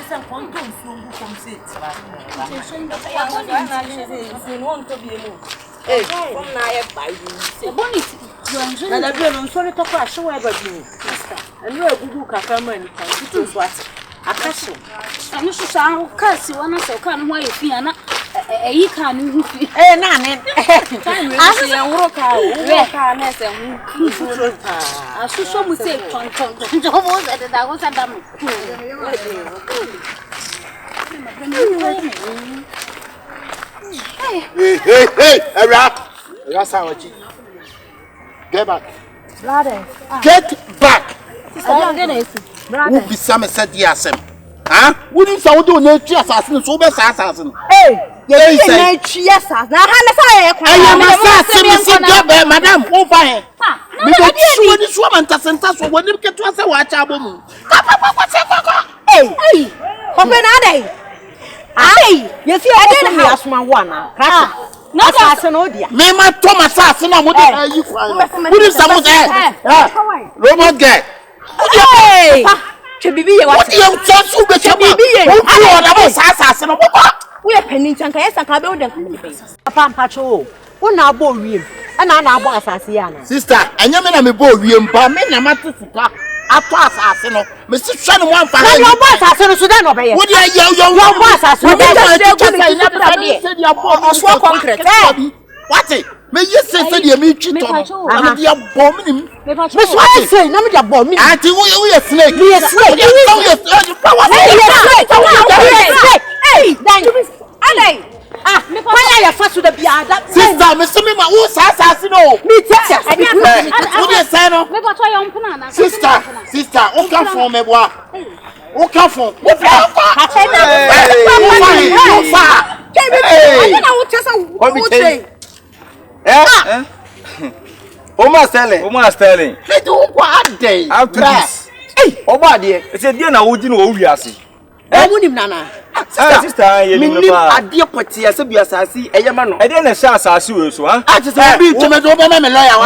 some content from seats. Hey, from now by you. Bonnet, and I've been on sorry to crash wherever you. And no Google Cacaman can what? A castle. I'm not sure I'll cast you one so come away if you are not a can. Eh, Nanny. I see a walk out. I should show me say, content. Almost at that was a damn. Hey, that's how it is. Get back. Get back. Who be some said yes, huh? Wouldn't so do no assassin, so best assassin. Hey, yes, now I am assassin, madam, over. Because this woman doesn't touch when you get to us a watch album. Hey, open a day. Aye, you see, I didn't have my one. Not assassin, oh dear. Mamma Thomas assassin, what are you crying? Who is someone there? Robot guy. Hey, to be what you just to be assassin. We are penning and I build them. Papa Pacho, one now boy, and I know assassin. Sister, and you mean I'm a boy, but men are not to after assassin, Mr. Shannon, one for your boss, assassin, so then obey. Would you your boss, assassin? What it? May you say you meet you? I'm the abominable. Miss White say, no, you're bombing. I think we are snake. We are snake. Hey, thank you. Why are you first to the beard? Sister, Mr. Mima, who's assassin? Me, sister, who come from me? Who come from? Almost telling. They do what day. Out to this. Hey, oh, my dear. It's a dear now. Would you know we are see? I wouldn't, Nana. Sister, you mean a dear potty as a assassin, a yamano. I didn't say assassin, so I just be to my lawyer.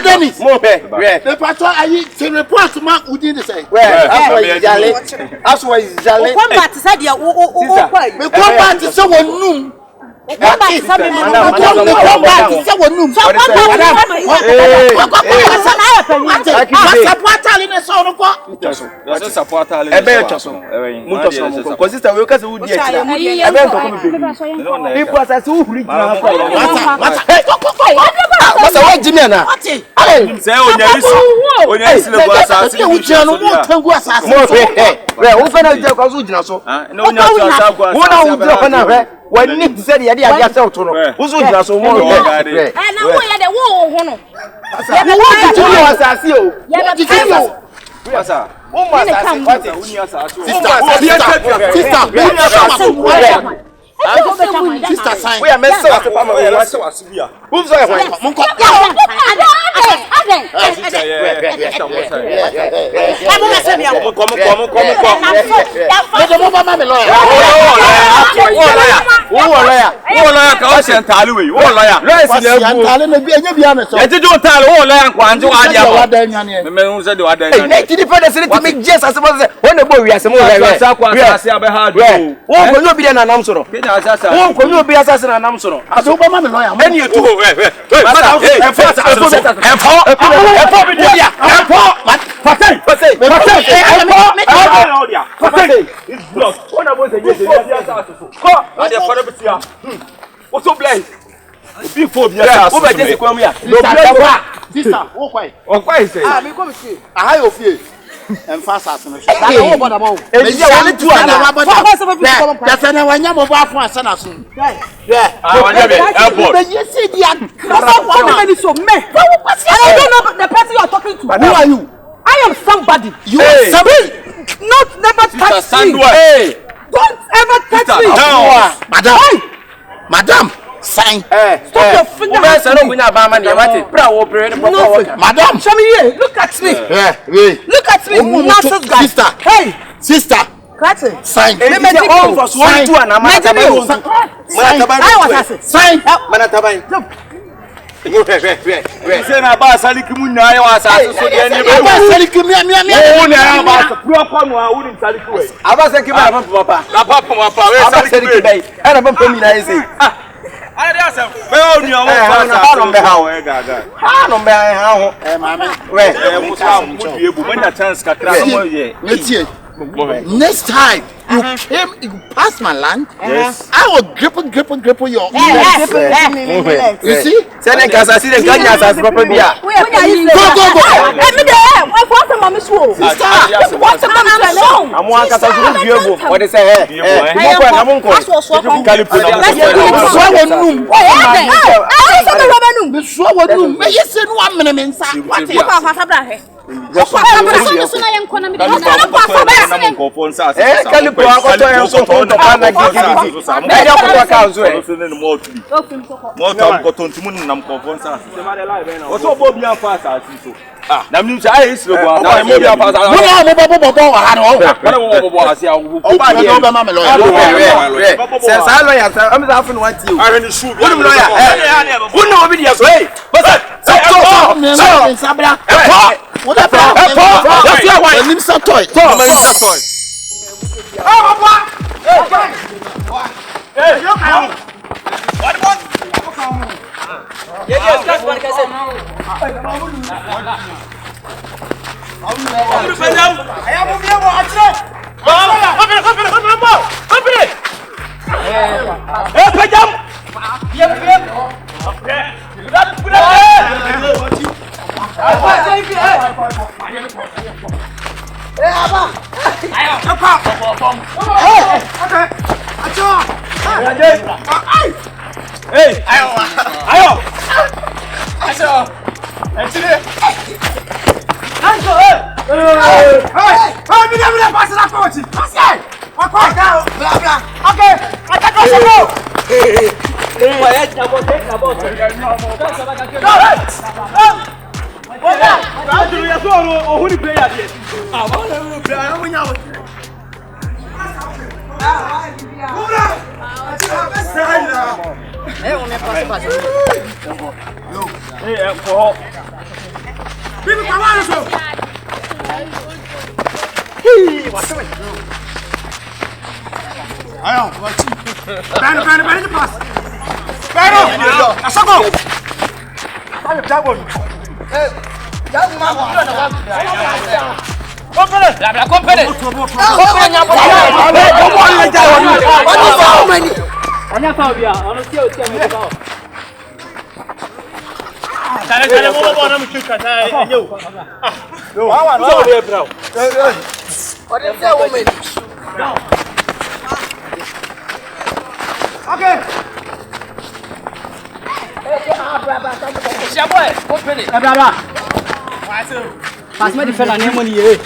Dennis, the patrol I to report to Mark within the same. That's why he's jolly. One part said, yeah, one part is someone new. What is something? when Nick said, "Yeah, I just out to know." Who's doing that so more? And now we are the war. Sister, sign. We are messing up the family. Who's what's so blind? Before the sister, why say? Ah, me come see. I have fear. And fast as no. I know about them all. And you are two and that's an one yam of one son as soon. Yeah. I want to airport. You see the so me. I don't know the person you are talking to. Who are you? I am somebody. You are somebody. Not never touch me. Hey. Don't ever touch me. Madam. Madam. Sign. Stop your finger. Madam. Show me here. Look at me. Look at me. Nonsense guy. Sister. Hey. Sister. Sign. Sign. Say na ba saliki mu na ya wasa so de ni be. Ba saliki mi. O na ba pro kwa no a woni saliki we. Aba saliki ba papa. Na papa we saliki be. Era ba pami na ese. I dey say, be o ni o fa no be ha o e gaga. Ha no be ha ho. Mama. We mo sa mo due bu. When chance kakra no ye. Next time you pass my land, yes. I will grip your You see? Send a casa, see the Ganyas as proper beer. Go. Every day, I want some mommy school. What's a man alone? I'm one casa to you. What is a Pass me the fella name money here.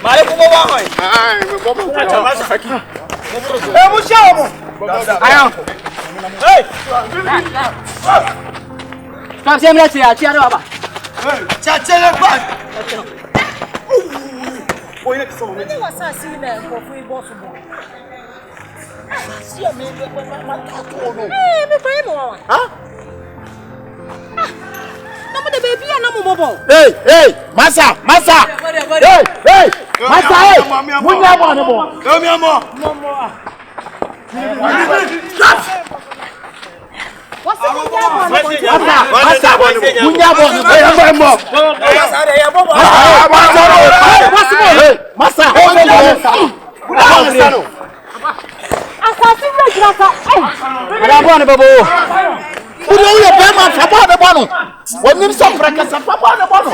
Mare ko wa hoy. Mo shawo mo. Ayo. Hey. Kam se mre ti a ti are baba. Cha le ba. O ile so mo. Ni wasa si na ko fu ibo so mo. Si o me ma ta to no. Me ko e mo. Ha? Na mo de baby na mo bobo. Hey, massa. Hey, massa, hey. Munya mo ne bo. Do mi amo. What's the name? Massa, munya mo ne bo. Massa, Asasi regular ka. Ada bo ne bobo. Udo ye be ma fa bo ne bo no. Wonim so fraka sa fa bo ne bo no.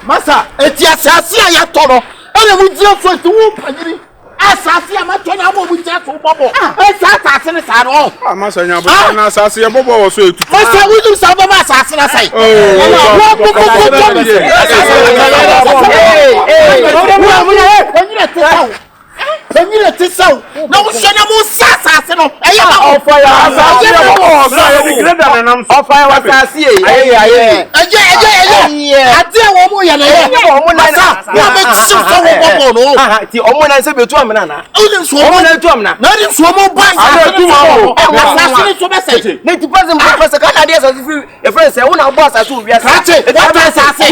Masa eti asase a ya toro na mu dia so ti wo pagiri asase amato na mo mu dia so bobo asase ne sa ro amasa nya bo na asase ye bobo wo so etutu masa wudu sa bobo asase na sai Penye tisau na wo shona mo sasase no eya ma ofaya asase no so ye di greda na nam so ofaya wasase aye ate wo mo ya na ye wo na na be tsu so wo bobo no ti omo na se betu amna na odi so mo na tu amna na di so mo ba asase ni so be se ne ti pase mo pase ka na dey asase free e friend say wo na bo asase wo bia sache what asase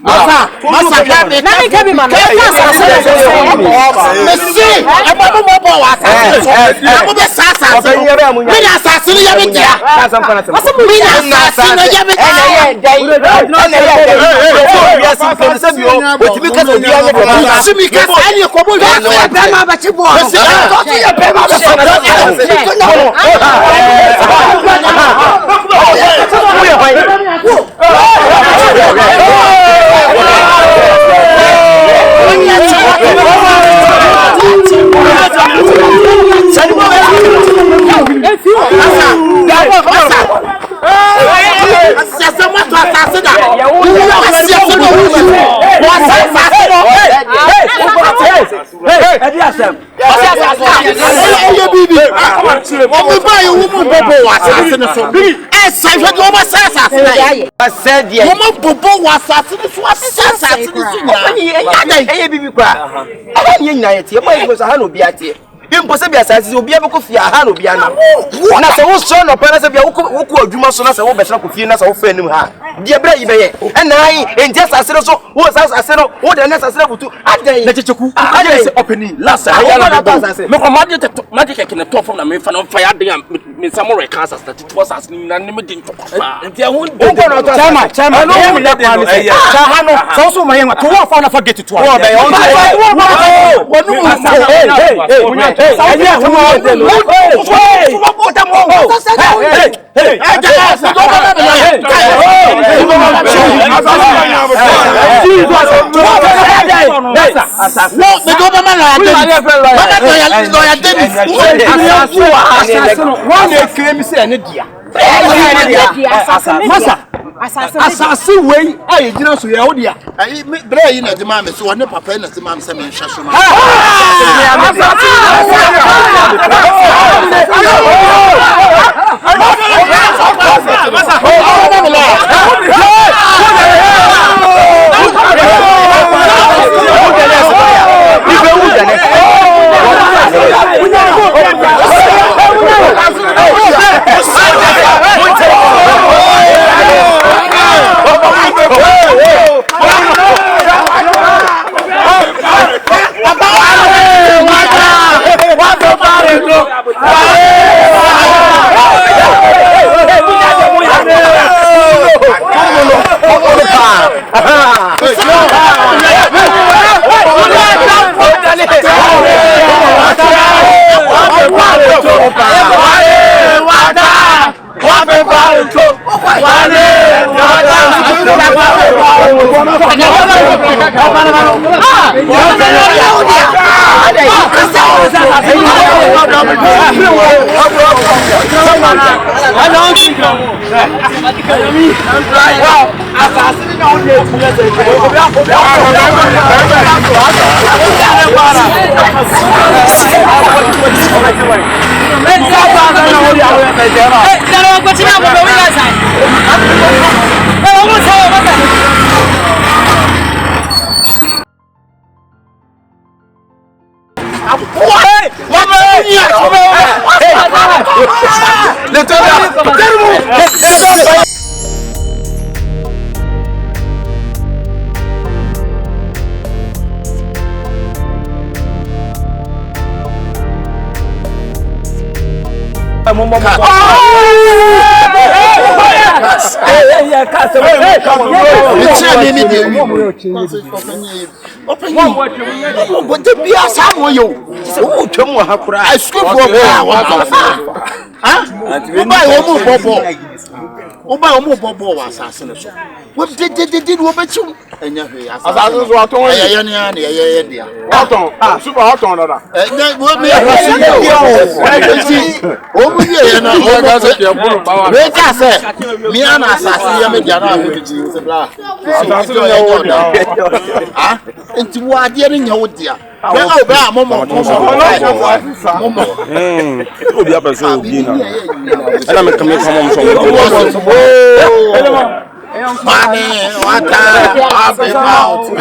Masa kabe na me kabe man Messi ababo mo bo wa asase abo be sasa me na asase ni ya be dia masa me na asase ni ya be Impossible biasa obi abeko fia ha no bia no na se wo so no pa na se bia wo adwuma so na se wo besra ko fie na se wo fa anim ha dia bra yi be ye enan enti asase so wo asase no wo de na asase butu adan na checheku adan se opening last ya na asase me ko magic keke na top na me fa na fa ya adan me samurai cancer that it was as ni na me din to enti ehun chama no me let am say cha ha no so ma ye to wo fa na fa get to wo be asase wey aye gina so ye odia ayi bra yi na de ma me so ne papa na de ma me se me hwa so ma mo. Oba omo bobo wa asase ne so. We did wo bechu. Enya hwe asase. Asase so aton. Ye ne ya ne ye dia. Aton. Super aton dada. Wo me o mu ye na o ga se ke bulu bawa. We ka se mi ana asase ya me dia na hwe ji se bla. Asase no ya wo da. Ah, enti wo ade ne nya wo dia. We o ba momo. Obi apeso obi na. Ela me kame kama so. Money, water, happy mouth.